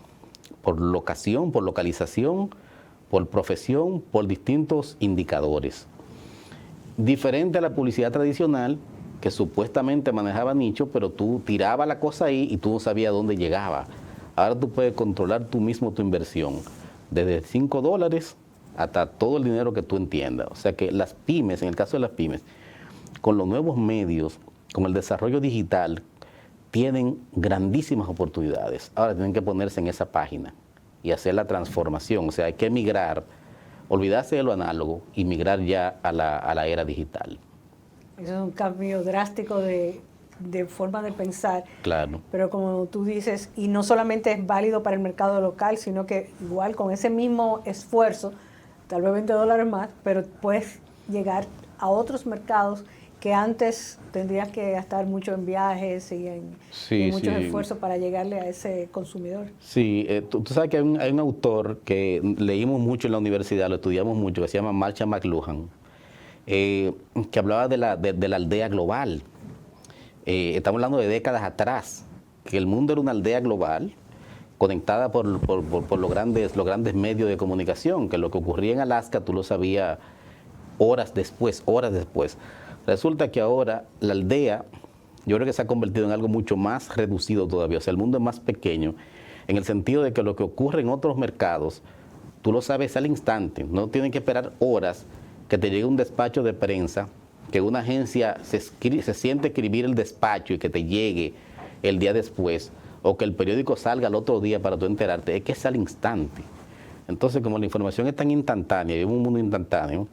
por locación, por localización, por profesión, por distintos indicadores. Diferente a la publicidad tradicional, que supuestamente manejaba nicho, pero tú tirabas la cosa ahí y tú no sabías dónde llegaba. Ahora tú puedes controlar tú mismo tu inversión, desde $5 hasta todo el dinero que tú entiendas. O sea que las pymes, en el caso de las pymes, con los nuevos medios, con el desarrollo digital, tienen grandísimas oportunidades. Ahora tienen que ponerse en esa página y hacer la transformación. O sea, hay que migrar, olvidarse de lo análogo y migrar ya a la era digital. Eso es un cambio drástico de forma de pensar. Claro. Pero como tú dices, y no solamente es válido para el mercado local, sino que igual con ese mismo esfuerzo, tal vez $20 más, pero puedes llegar a otros mercados que antes tendrías que gastar mucho en viajes y en muchos esfuerzos para llegarle a ese consumidor. Sí, tú sabes que hay un autor que leímos mucho en la universidad, lo estudiamos mucho, que se llama Marshall McLuhan, que hablaba de la aldea global. Estamos hablando de décadas atrás, que el mundo era una aldea global conectada por los grandes medios de comunicación, que lo que ocurría en Alaska tú lo sabías horas después. Resulta que ahora la aldea, yo creo que se ha convertido en algo mucho más reducido todavía. O sea, el mundo es más pequeño, en el sentido de que lo que ocurre en otros mercados, tú lo sabes al instante. No tienes que esperar horas que te llegue un despacho de prensa, que una agencia se siente escribir el despacho y que te llegue el día después, o que el periódico salga al otro día para tú enterarte. Es que es al instante. Entonces, como la información es tan instantánea, y es un mundo instantáneo,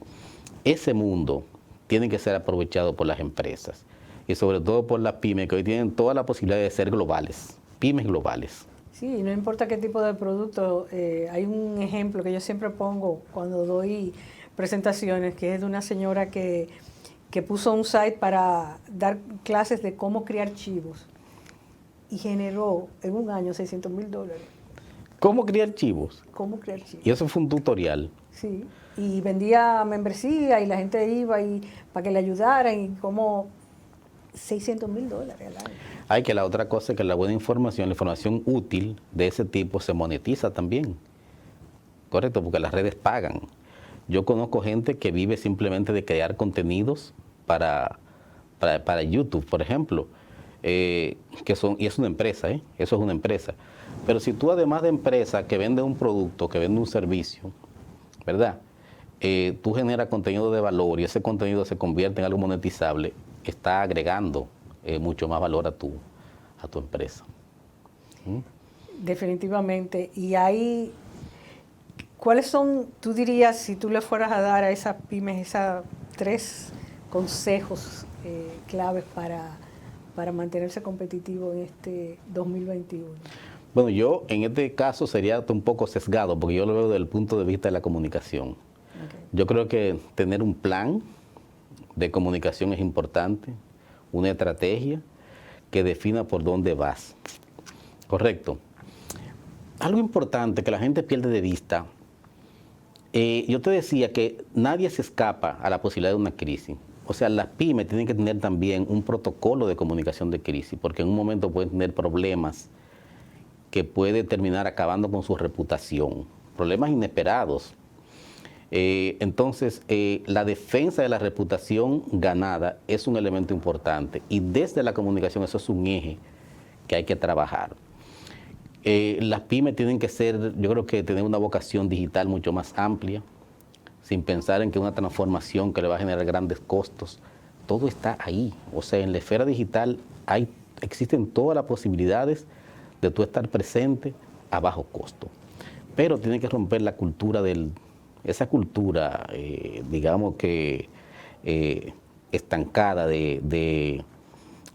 ese mundo tiene que ser aprovechado por las empresas y sobre todo por las pymes, que hoy tienen toda la posibilidad de ser globales, pymes globales. Sí, no importa qué tipo de producto. Hay un ejemplo que yo siempre pongo cuando doy presentaciones, que es de una señora que puso un site para dar clases de cómo criar chivos y generó en un año $600,000. ¿Cómo criar chivos? ¿Cómo criar chivos? Y eso fue un tutorial. Sí, y vendía membresía y la gente iba para que le ayudaran y como $600,000 al año. Hay que la otra cosa es que la buena información, la información útil de ese tipo se monetiza también. Correcto, porque las redes pagan. Yo conozco gente que vive simplemente de crear contenidos para YouTube, por ejemplo, y es una empresa, eso es una empresa. Pero si tú además de empresa que vende un producto, que vende un servicio, ¿verdad? Tú generas contenido de valor y ese contenido se convierte en algo monetizable, está agregando mucho más valor a tu empresa. Definitivamente. Y ahí, ¿cuáles son, tú dirías, si tú le fueras a dar a esas pymes esas 3 consejos claves para mantenerse competitivo en este 2021? Bueno, yo en este caso sería un poco sesgado, porque yo lo veo desde el punto de vista de la comunicación. Okay. Yo creo que tener un plan de comunicación es importante, una estrategia que defina por dónde vas. Correcto. Algo importante que la gente pierde de vista, yo te decía que nadie se escapa a la posibilidad de una crisis. O sea, las pymes tienen que tener también un protocolo de comunicación de crisis, porque en un momento pueden tener problemas que puede terminar acabando con su reputación, problemas inesperados. Entonces, la defensa de la reputación ganada es un elemento importante y desde la comunicación eso es un eje que hay que trabajar. Las pymes tienen que ser, yo creo que tener una vocación digital mucho más amplia, sin pensar en que una transformación que le va a generar grandes costos. Todo está ahí. O sea, en la esfera digital existen todas las posibilidades de tú estar presente a bajo costo. Pero tiene que romper la cultura esa cultura, digamos que estancada de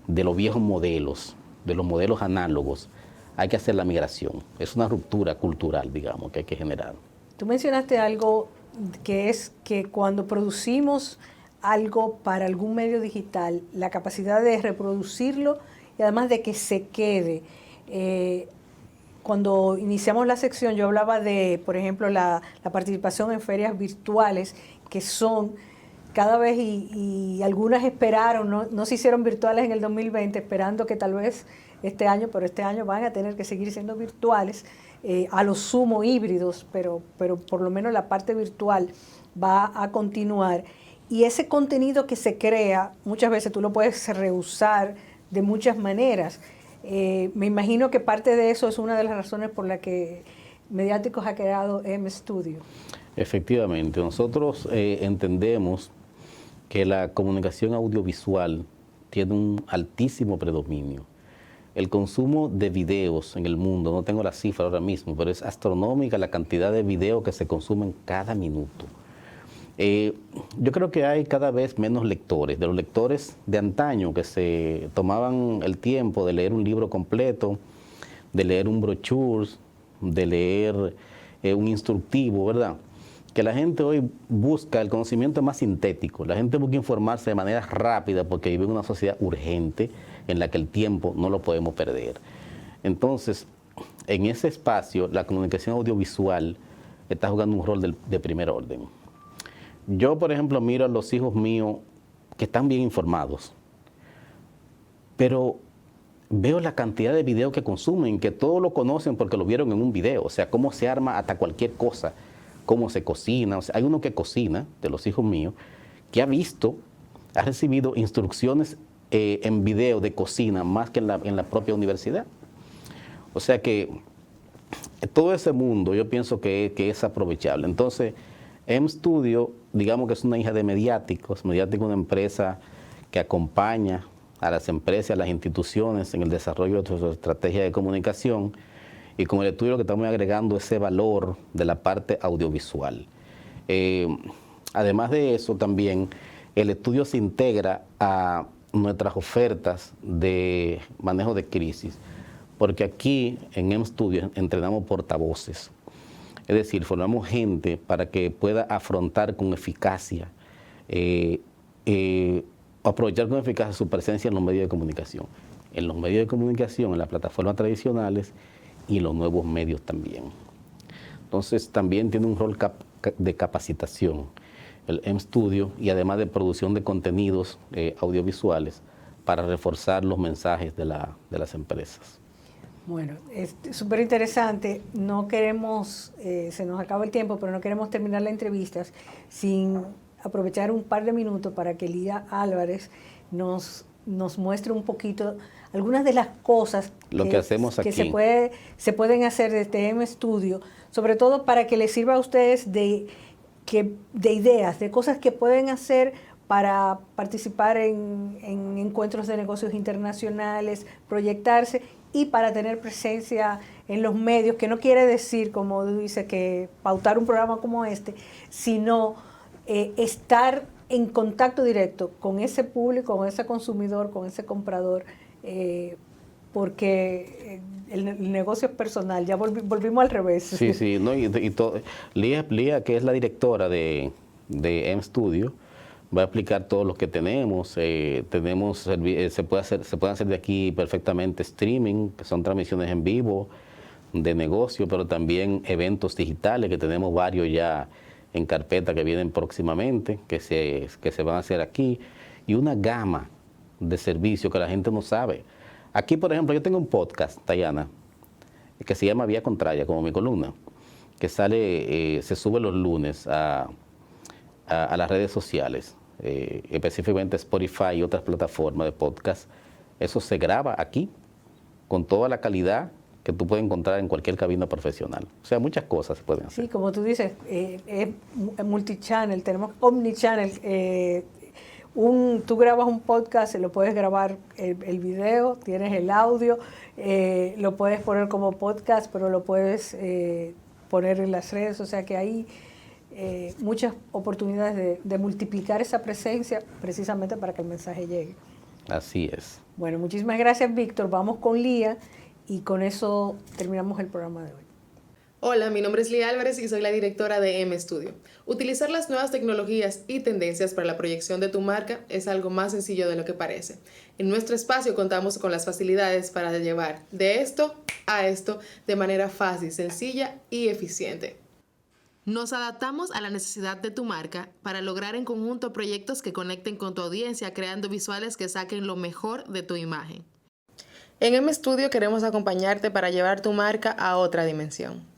los viejos modelos, de los modelos análogos. Hay que hacer la migración. Es una ruptura cultural, digamos, que hay que generar. Tú mencionaste algo que es que cuando producimos algo para algún medio digital, la capacidad de reproducirlo y además de que se quede. Cuando iniciamos la sección yo hablaba de, por ejemplo, la participación en ferias virtuales que son cada vez y algunas esperaron, no se hicieron virtuales en el 2020, esperando que tal vez este año, pero este año van a tener que seguir siendo virtuales, a lo sumo híbridos, pero por lo menos la parte virtual va a continuar. Y ese contenido que se crea, muchas veces tú lo puedes reusar de muchas maneras. Me imagino que parte de eso es una de las razones por la que Mediáticos ha creado M-Studio. Efectivamente, nosotros entendemos que la comunicación audiovisual tiene un altísimo predominio. El consumo de videos en el mundo, no tengo la cifra ahora mismo, pero es astronómica la cantidad de videos que se consumen cada minuto. Yo creo que hay cada vez menos lectores. De los lectores de antaño que se tomaban el tiempo de leer un libro completo, de leer un brochure, de leer un instructivo, ¿verdad? Que la gente hoy busca el conocimiento más sintético. La gente busca informarse de manera rápida porque vive en una sociedad urgente en la que el tiempo no lo podemos perder. Entonces, en ese espacio, la comunicación audiovisual está jugando un rol de primer orden. Yo, por ejemplo, miro a los hijos míos que están bien informados, pero veo la cantidad de videos que consumen, que todos lo conocen porque lo vieron en un video, o sea, cómo se arma hasta cualquier cosa, cómo se cocina. O sea, hay uno que cocina, de los hijos míos, que ha recibido instrucciones en video de cocina más que en la propia universidad. O sea que todo ese mundo yo pienso que es aprovechable. Entonces, M-Studio, digamos que es una hija de Mediáticos. Mediáticos es una empresa que acompaña a las empresas, a las instituciones en el desarrollo de su estrategia de comunicación, y con el estudio lo que estamos agregando ese valor de la parte audiovisual. Además de eso, también el estudio se integra a nuestras ofertas de manejo de crisis, porque aquí en M-Studio entrenamos portavoces. Es decir, formamos gente para que pueda afrontar con eficacia, aprovechar con eficacia su presencia en los medios de comunicación. En los medios de comunicación, en las plataformas tradicionales y en los nuevos medios también. Entonces, también tiene un rol de capacitación el M-Studio, y además de producción de contenidos audiovisuales para reforzar los mensajes de las empresas. Bueno, es súper interesante. No queremos, se nos acaba el tiempo, pero no queremos terminar la entrevista sin aprovechar un par de minutos para que Lía Álvarez nos muestre un poquito algunas de las cosas que hacemos aquí, que se pueden hacer desde M-Studio, sobre todo para que les sirva a ustedes de ideas, de cosas que pueden hacer para participar en encuentros de negocios internacionales, proyectarse y para tener presencia en los medios, que no quiere decir, como dice, que pautar un programa como este, sino estar en contacto directo con ese público, con ese consumidor, con ese comprador, porque el negocio es personal. Ya volvimos al revés. Sí, no, Lía, que es la directora de M-Studio, va a explicar todo lo que tenemos. Se puede hacer de aquí perfectamente streaming, que son transmisiones en vivo de negocio, pero también eventos digitales, que tenemos varios ya en carpeta que vienen próximamente, que se van a hacer aquí, y una gama de servicios que la gente no sabe. Aquí, por ejemplo, yo tengo un podcast, Tayana, que se llama Vía Contraria, como mi columna. que sale, se sube los lunes a las redes sociales, específicamente Spotify y otras plataformas de podcast, eso se graba aquí con toda la calidad que tú puedes encontrar en cualquier cabina profesional. O sea, muchas cosas se pueden hacer. Sí, como tú dices, es multichannel, tenemos omnichannel. Tú grabas un podcast, lo puedes grabar el video, tienes el audio, lo puedes poner como podcast, pero lo puedes poner en las redes, o sea que hay muchas oportunidades de multiplicar esa presencia precisamente para que el mensaje llegue. Así es. Bueno, muchísimas gracias, Víctor. Vamos con Lía y con eso terminamos el programa de hoy. Hola, mi nombre es Lía Álvarez y soy la directora de M Studio. Utilizar las nuevas tecnologías y tendencias para la proyección de tu marca es algo más sencillo de lo que parece. En nuestro espacio contamos con las facilidades para llevar de esto a esto de manera fácil, sencilla y eficiente. Nos adaptamos a la necesidad de tu marca para lograr en conjunto proyectos que conecten con tu audiencia, creando visuales que saquen lo mejor de tu imagen. En M Studio queremos acompañarte para llevar tu marca a otra dimensión.